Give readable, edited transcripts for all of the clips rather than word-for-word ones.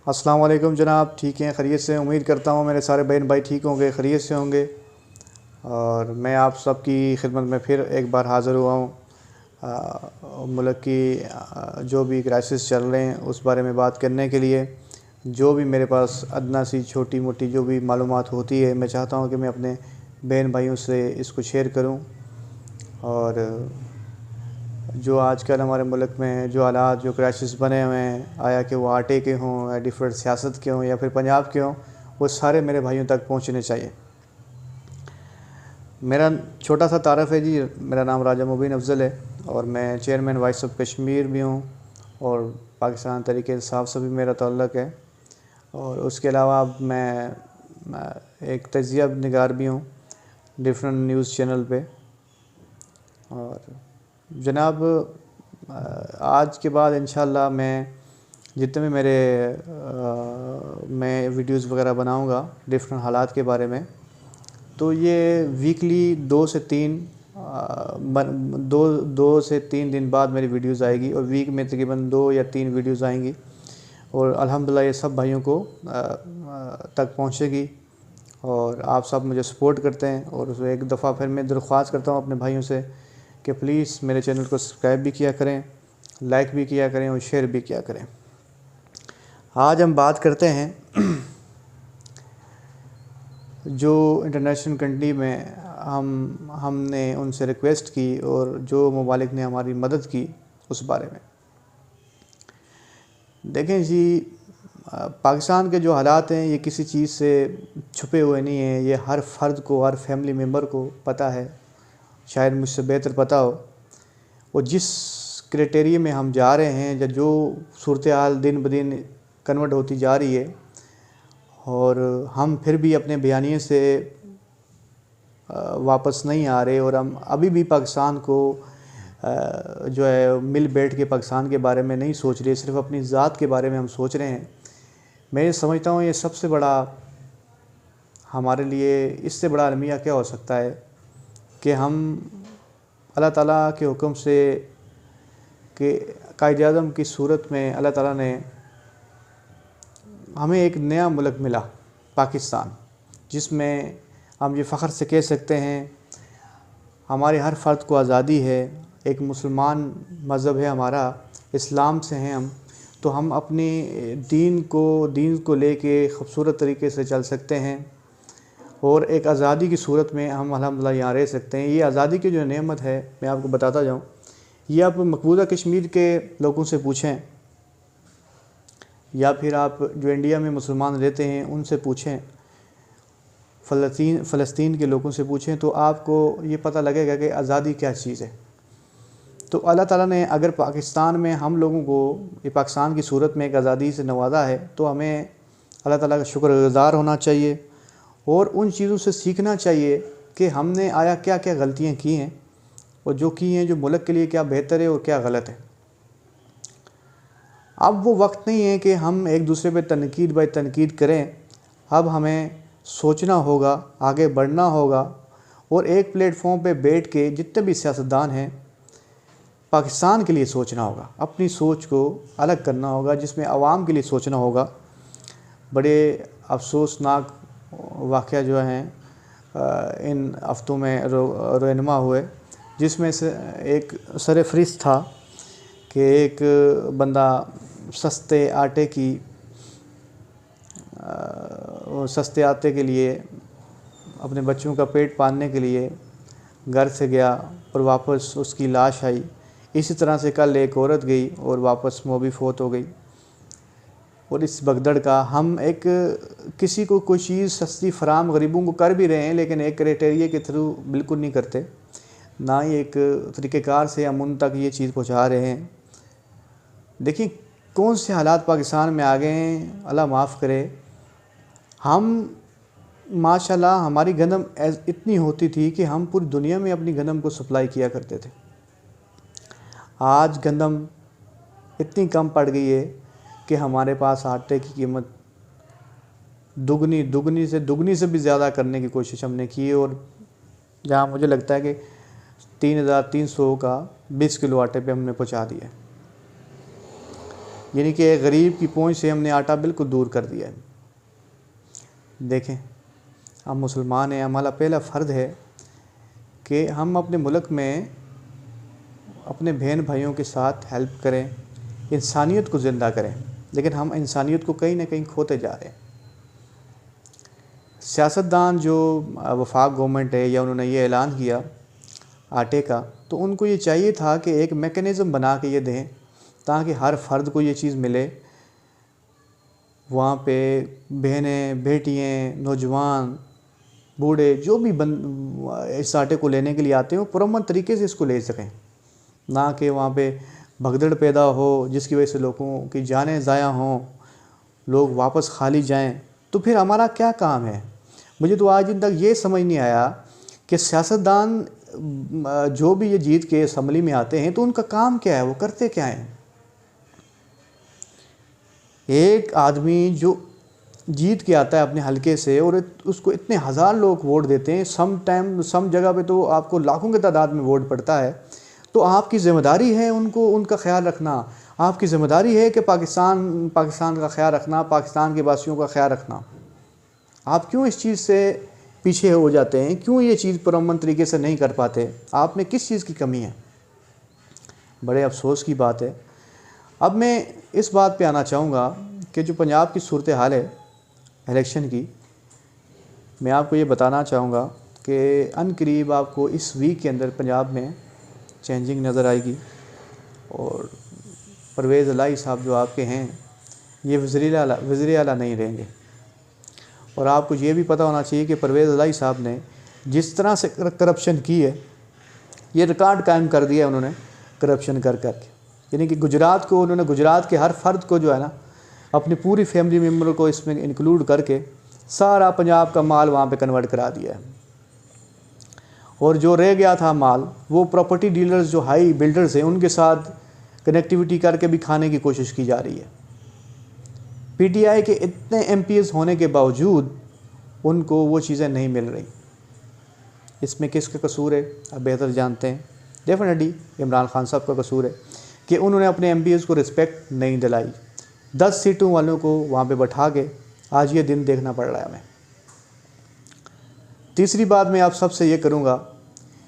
अस्सलाम वालेकुम जनाब, ठीक हैं? खैरियत से? उम्मीद करता हूँ मेरे सारे बहन भाई ठीक होंगे, खैरियत से होंगे। और मैं आप सबकी खिदमत में फिर एक बार हाज़िर हुआ हूँ मुल्क की जो भी क्राइसिस चल रहे हैं उस बारे में बात करने के लिए। जो भी मेरे पास अदना सी छोटी मोटी जो भी मालूमात होती है, मैं चाहता हूँ कि मैं अपने बहन भाइयों से इसको शेयर करूँ। और जो आजकल हमारे मुल्क में जो हालात जो क्राइसिस बने हुए हैं, आया कि वो आटे के हों या डिफरेंट सियासत के हों या फिर पंजाब के हों, वो सारे मेरे भाइयों तक पहुंचने चाहिए। मेरा छोटा सा तारफ़ है जी, मेरा नाम राजा मुबीन अफ़ज़ल है और मैं चेयरमैन वॉइस ऑफ कश्मीर भी हूँ और पाकिस्तान तहरीक इंसाफ से भी मेरा ताल्लुक़ है। और उसके अलावा मैं एक तजिया निगार भी हूँ डिफरेंट न्यूज़ चैनल पे। और जनाब, आज के बाद इंशाल्लाह मैं जितने भी मैं वीडियोस वगैरह बनाऊंगा डिफरेंट हालात के बारे में, तो ये वीकली 2 से 3 दिन बाद मेरी वीडियोस आएगी और वीक में तकरीबन 2 या 3 वीडियोस आएंगी और अल्हम्दुलिल्लाह ये सब भाइयों को तक पहुंचेगी। और आप सब मुझे सपोर्ट करते हैं और एक दफ़ा फिर मैं दरख्वास्त करता हूँ अपने भाइयों से कि प्लीज़ मेरे चैनल को सब्सक्राइब भी किया करें, लाइक भी किया करें और शेयर भी किया करें। आज हम बात करते हैं जो इंटरनेशनल कंट्री में हमने उनसे रिक्वेस्ट की और जो ममालिक ने हमारी मदद की उस बारे में। देखें जी, पाकिस्तान के जो हालात हैं ये किसी चीज़ से छुपे हुए नहीं हैं, ये हर फ़र्द को, हर फैमिली मेम्बर को पता है, शायद मुझसे बेहतर पता हो। और जिस क्राइटेरिया में हम जा रहे हैं या जो सूरत हाल दिन ब दिन कन्वर्ट होती जा रही है, और हम फिर भी अपने बयानिए से वापस नहीं आ रहे और हम अभी भी पाकिस्तान को जो है मिल बैठ के पाकिस्तान के बारे में नहीं सोच रहे, सिर्फ अपनी ज़ात के बारे में हम सोच रहे हैं। मैं समझता हूँ ये सबसे बड़ा हमारे लिए, इससे बड़ा अलमिया क्या हो सकता है कि हम अल्लाह ताला के हुक्म से कि कायद-ए-आज़म की सूरत में अल्लाह ताला ने हमें एक नया मुल्क मिला पाकिस्तान, जिसमें हम ये फ़ख्र से कह सकते हैं हमारे हर फ़र्द को आज़ादी है। एक मुसलमान मज़हब है हमारा, इस्लाम से हैं हम, तो हम अपने दीन को लेके ख़ूबसूरत तरीके से चल सकते हैं और एक आज़ादी की सूरत में हम अल्हम्दुलिल्लाह यहाँ रह सकते हैं। ये आज़ादी की जो नेमत है, मैं आपको बताता जाऊँ, ये आप मकबूजा कश्मीर के लोगों से पूछें या फिर आप जो इंडिया में मुसलमान रहते हैं उनसे पूछें, फ़लस्तीन के लोगों से पूछें, तो आपको ये पता लगेगा कि आज़ादी क्या चीज़ है। तो अल्लाह ताला ने अगर पाकिस्तान में हम लोगों को ये पाकिस्तान की सूरत में एक आज़ादी से नवाजा है, तो हमें अल्लाह ताला का शुक्रगुज़ार होना चाहिए और उन चीज़ों से सीखना चाहिए कि हमने आया क्या क्या गलतियाँ की हैं और जो की हैं, जो मुल्क के लिए क्या बेहतर है और क्या गलत है। अब वो वक्त नहीं है कि हम एक दूसरे पे तनकीद बाय तनकीद करें। अब हमें सोचना होगा, आगे बढ़ना होगा और एक प्लेटफॉर्म पे बैठ के जितने भी सियासतदान हैं पाकिस्तान के लिए सोचना होगा, अपनी सोच को अलग करना होगा, जिसमें आवाम के लिए सोचना होगा। बड़े अफसोसनाक वाक़या जो हैं इन हफ्तों में रहनुमा हुए, जिसमें से एक सरफ़हरिस्त था कि एक बंदा सस्ते आटे के लिए अपने बच्चों का पेट पालने के लिए घर से गया और वापस उसकी लाश आई। इसी तरह से कल एक औरत गई और वापस वो भी फौत हो गई। और इस भगदड़ का हम एक किसी को कोई चीज़ सस्ती फराम गरीबों को कर भी रहे हैं, लेकिन एक क्राइटेरिया के थ्रू बिल्कुल नहीं करते, ना ही एक तरीक़ेकार से हम उन तक ये चीज़ पहुंचा रहे हैं। देखिए कौन से हालात पाकिस्तान में आ गए हैं, अल्लाह माफ़ करे। हम माशाल्लाह हमारी गंदम इतनी होती थी कि हम पूरी दुनिया में अपनी गंदम को सप्लाई किया करते थे। आज गंदम इतनी कम पड़ गई है कि हमारे पास आटे की कीमत दुगनी से भी ज़्यादा करने की कोशिश हमने की और जहाँ मुझे लगता है कि 3300 का 20 किलो आटे पे हमने पहुँचा दिया। यानी कि एक गरीब की पहुंच से हमने आटा बिल्कुल दूर कर दिया है। देखें, हम मुसलमान हैं, हमारा पहला फ़र्ज़ है कि हम अपने मुल्क में अपने बहन भाइयों के साथ हेल्प करें, इंसानियत को ज़िंदा करें, लेकिन हम इंसानियत को कहीं ना कहीं खोते जा रहे हैं। सियासतदान जो वफाक गवर्नमेंट है, या उन्होंने ये ऐलान किया आटे का, तो उनको ये चाहिए था कि एक मेकनिज़म बना के ये दें ताकि हर फ़र्द को ये चीज़ मिले। वहाँ पे बहनें, बेटियाँ, नौजवान, बूढ़े जो भी इस आटे को लेने के लिए आते हैं वो पुरअमन तरीके से इसको ले सकें, ना कि वहाँ पे भगदड़ पैदा हो जिसकी वजह से लोगों की जानें ज़ाया हों, लोग वापस खाली जाएं। तो फिर हमारा क्या काम है? मुझे तो आज दिन तक ये समझ नहीं आया कि सियासतदान जो भी ये जीत के असम्बली में आते हैं तो उनका काम क्या है, वो करते क्या हैं। एक आदमी जो जीत के आता है अपने हलके से और उसको इतने हज़ार लोग वोट देते हैं, सम जगह पे तो आपको लाखों की तादाद में वोट पड़ता है, तो आपकी ज़िम्मेदारी है उनका ख्याल रखना। आपकी ज़िम्मेदारी है कि पाकिस्तान का ख्याल रखना, पाकिस्तान के वासियों का ख्याल रखना। आप क्यों इस चीज़ से पीछे हो जाते हैं? क्यों ये चीज़ पुरअमन तरीके से नहीं कर पाते? आप में किस चीज़ की कमी है? बड़े अफसोस की बात है। अब मैं इस बात पे आना चाहूँगा कि जो पंजाब की सूरत हाल है इलेक्शन की, मैं आपको ये बताना चाहूँगा कि अनकरीब आपको इस वीक के अंदर पंजाब में चेंजिंग नज़र आएगी और परवेज़ इलाही साहब जो आपके हैं ये वज़ीर आला नहीं रहेंगे। और आपको ये भी पता होना चाहिए कि परवेज़ इलाही साहब ने जिस तरह से करप्शन की है, ये रिकॉर्ड कायम कर दिया है उन्होंने करप्शन कर करके। यानी कि गुजरात के हर फ़र्द को जो है ना, अपनी पूरी फैमिली मेम्बर को इसमें इंक्लूड करके सारा पंजाब का माल वहाँ पे कन्वर्ट करा दिया है। और जो रह गया था माल, वो प्रॉपर्टी डीलर्स जो हाई बिल्डर्स हैं उनके साथ कनेक्टिविटी करके भी खाने की कोशिश की जा रही है। पीटीआई के इतने एमपीएस होने के बावजूद उनको वो चीज़ें नहीं मिल रही। इसमें किसका कसूर है आप बेहतर जानते हैं। डेफिनेटली इमरान खान साहब का कसूर है कि उन्होंने अपने एमपीएस को रिस्पेक्ट नहीं दिलाई। 10 सीटों वालों को वहाँ पे बैठा के आज ये दिन देखना पड़ रहा है हमें। तीसरी बात मैं आप सबसे ये करूँगा,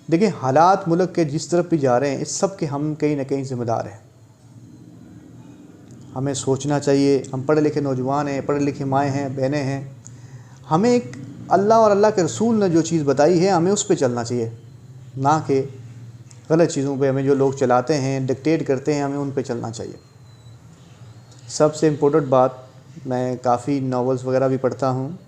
देखिए हालात मुल्क के जिस तरफ भी जा रहे हैं, इस सब के हम कहीं ना कहीं ज़िम्मेदार हैं। हमें सोचना चाहिए। हम पढ़े लिखे नौजवान हैं, पढ़े लिखे माएँ हैं, बहनें हैं। हमें एक अल्लाह और अल्लाह के रसूल ने जो चीज़ बताई है हमें उस पर चलना चाहिए, ना कि गलत चीज़ों पे हमें जो लोग चलाते हैं, डिक्टेट करते हैं, हमें उन पे चलना चाहिए। सबसे इम्पोर्टेंट बात, मैं काफ़ी नावल्स वगैरह भी पढ़ता हूँ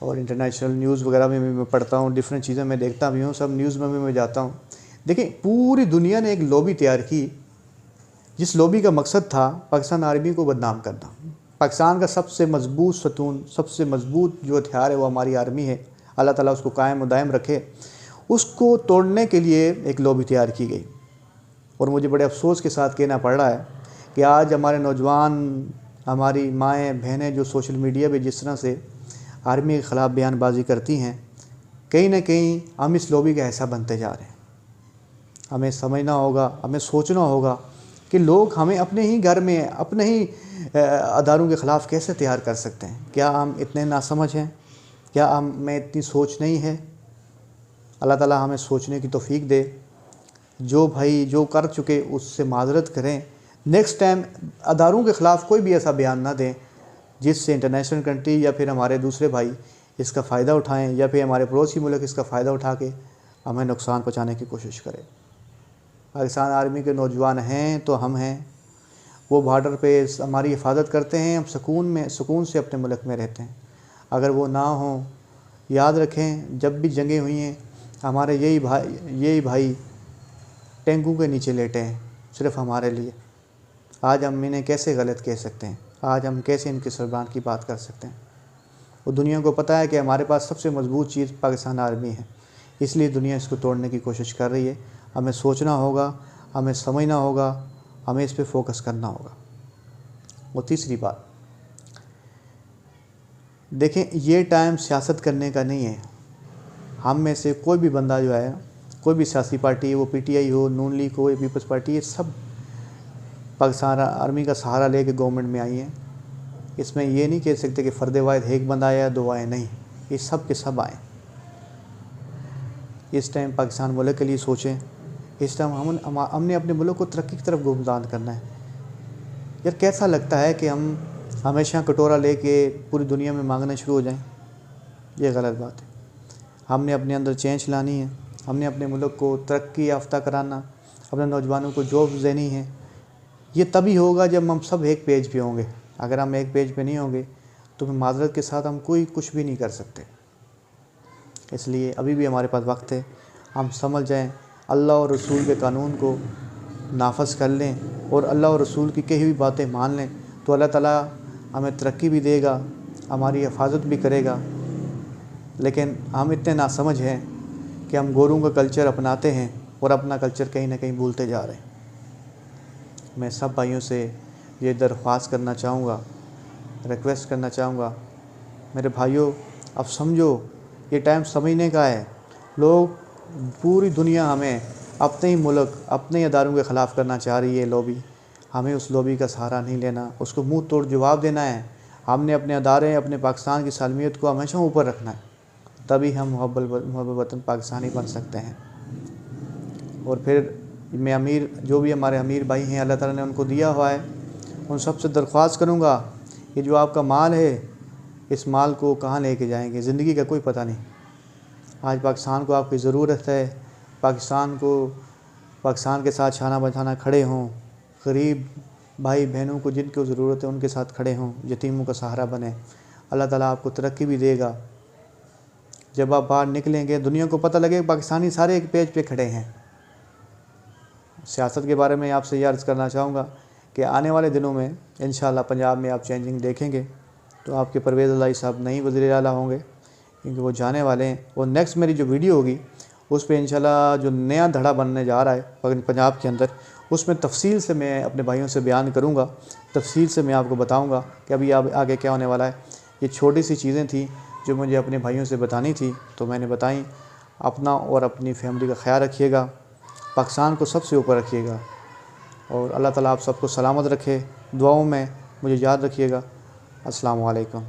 और इंटरनेशनल न्यूज़ वगैरह में भी मैं पढ़ता हूँ, डिफरेंट चीज़ें मैं देखता भी हूँ, सब न्यूज़ में भी मैं जाता हूँ। देखिए पूरी दुनिया ने एक लॉबी तैयार की, जिस लॉबी का मकसद था पाकिस्तान आर्मी को बदनाम करना। पाकिस्तान का सबसे मजबूत सतून, सबसे मजबूत जो हथियार है वो हमारी आर्मी है। अल्लाह ताला उसको कायम और दायम रखे। उसको तोड़ने के लिए एक लॉबी तैयार की गई। और मुझे बड़े अफसोस के साथ कहना पड़ रहा है कि आज हमारे नौजवान, हमारी माएँ बहनें जो सोशल मीडिया पे जिस तरह से आर्मी के ख़िलाफ़ बयानबाजी करती हैं, कहीं ना कहीं हम इस लॉबी का हिस्सा बनते जा रहे हैं। हमें समझना होगा, हमें सोचना होगा कि लोग हमें अपने ही घर में, अपने ही अदारों के ख़िलाफ़ कैसे तैयार कर सकते हैं। क्या हम इतने नासमझ हैं? क्या हमें इतनी सोच नहीं है? अल्लाह ताला हमें सोचने की तौफीक दे। जो भाई जो कर चुके उससे माजरत करें। नेक्स्ट टाइम अदारों के ख़िलाफ़ कोई भी ऐसा बयान ना दें जिससे इंटरनेशनल कंट्री या फिर हमारे दूसरे भाई इसका फ़ायदा उठाएं, या फिर हमारे पड़ोसी मुल्क इसका फ़ायदा उठा के हमें नुकसान पहुँचाने की कोशिश करें। पाकिस्तान आर्मी के नौजवान हैं तो हम हैं, वो बॉर्डर पे हमारी हिफाजत करते हैं, हम सुकून से अपने मुल्क में रहते हैं। अगर वो ना हो, याद रखें जब भी जंगें हुई हैं हमारे यही भाई टैंकों के नीचे लेटे हैं सिर्फ हमारे लिए। आज हम इन्हें कैसे गलत कह सकते हैं? आज हम कैसे इनके सरबराह की बात कर सकते हैं? वो दुनिया को पता है कि हमारे पास सबसे मजबूत चीज़ पाकिस्तान आर्मी है, इसलिए दुनिया इसको तोड़ने की कोशिश कर रही है। हमें सोचना होगा, हमें समझना होगा, हमें इस पे फोकस करना होगा। और तीसरी बात, देखें ये टाइम सियासत करने का नहीं है। हम में से कोई भी बंदा जो है, कोई भी सियासी पार्टी, वो पीटीआई हो, नून लीग हो या पीपल्स पार्टी, ये सब पाकिस्तान आर्मी का सहारा लेके गवर्नमेंट में आई हैं। इसमें ये नहीं कह सकते कि फ़र्द वाहिद एक बंदा आया 2 आए, नहीं, ये सब के सब आए। इस टाइम पाकिस्तान मुल्क के लिए सोचें। इस टाइम हमने अपने मुल्क को तरक्की की तरफ गुमरान करना है। यार कैसा लगता है कि हम हमेशा कटोरा लेके पूरी दुनिया में मांगना शुरू हो जाएं। ये गलत बात है। हमने अपने अंदर चेंज लानी है, हमने अपने मुल्क को तरक्की याफ्ता कराना, अपने नौजवानों को जॉब्स देनी है। ये तभी होगा जब हम सब एक पेज पे होंगे। अगर हम एक पेज पे नहीं होंगे तो माज़रत के साथ हम कुछ भी नहीं कर सकते। इसलिए अभी भी हमारे पास वक्त है, हम समझ जाएं, अल्लाह और रसूल के कानून को नाफज कर लें और अल्लाह और रसूल की कही हुई बातें मान लें, तो अल्लाह ताला हमें तरक्की भी देगा, हमारी हिफाजत भी करेगा। लेकिन हम इतने नासमझ हैं कि हम गोरों का कल्चर अपनाते हैं और अपना कल्चर कहीं ना कहीं भूलते जा रहे हैं। मैं सब भाइयों से ये दरख्वास्त करना चाहूँगा, रिक्वेस्ट करना चाहूँगा, मेरे भाइयों अब समझो ये टाइम समझने का है। लोग पूरी दुनिया हमें अपने ही मुल्क, अपने ही अदारों के ख़िलाफ़ करना चाह रही है लॉबी। हमें उस लॉबी का सहारा नहीं लेना, उसको मुंह तोड़ जवाब देना है। हमने अपने अदारे, अपने पाकिस्तान की सालमियत को हमेशा ऊपर रखना है, तभी हम मुहब्बत वतन पाकिस्तानी बन सकते हैं। और फिर मैं अमीर, जो भी हमारे अमीर भाई हैं, अल्लाह ताला ने उनको दिया हुआ है, उन सब से दरख्वास्त करूँगा, ये जो आपका माल है, इस माल को कहाँ लेके जाएंगे, ज़िंदगी का कोई पता नहीं। आज पाकिस्तान को आपकी ज़रूरत है, पाकिस्तान के साथ शाना बजाना खड़े हों, गरीब भाई बहनों को जिनको ज़रूरत है उनके साथ खड़े हों, यतीमों का सहारा बने। अल्लाह ताला आपको तरक्की भी देगा। जब आप बाहर निकलेंगे दुनिया को पता लगे पाकिस्तानी सारे एक पेज पे खड़े हैं। सियासत के बारे में आपसे ये अर्ज़ करना चाहूँगा कि आने वाले दिनों में इंशाअल्लाह पंजाब में आप चेंजिंग देखेंगे, तो आपके परवेज़ इलाही साहब नई वज़ीर आला होंगे, क्योंकि वो जाने वाले हैं। और नेक्स्ट मेरी जो वीडियो होगी उस पर इंशाअल्लाह जो नया धड़ा बनने जा रहा है पंजाब के अंदर, उसमें तफसील से मैं अपने भाइयों से बयान करूँगा, तफसील से मैं आपको बताऊँगा कि अभी आगे क्या होने वाला है। ये छोटी सी चीज़ें थी जो मुझे अपने भाइयों से बतानी थी, तो मैंने बताई। अपना और अपनी फैमिली का ख्याल रखिएगा, पाकिस्तान को सबसे ऊपर रखिएगा, और अल्लाह ताला आप सबको सलामत रखे। दुआओं में मुझे याद रखिएगा। अस्सलामु अलैकुम।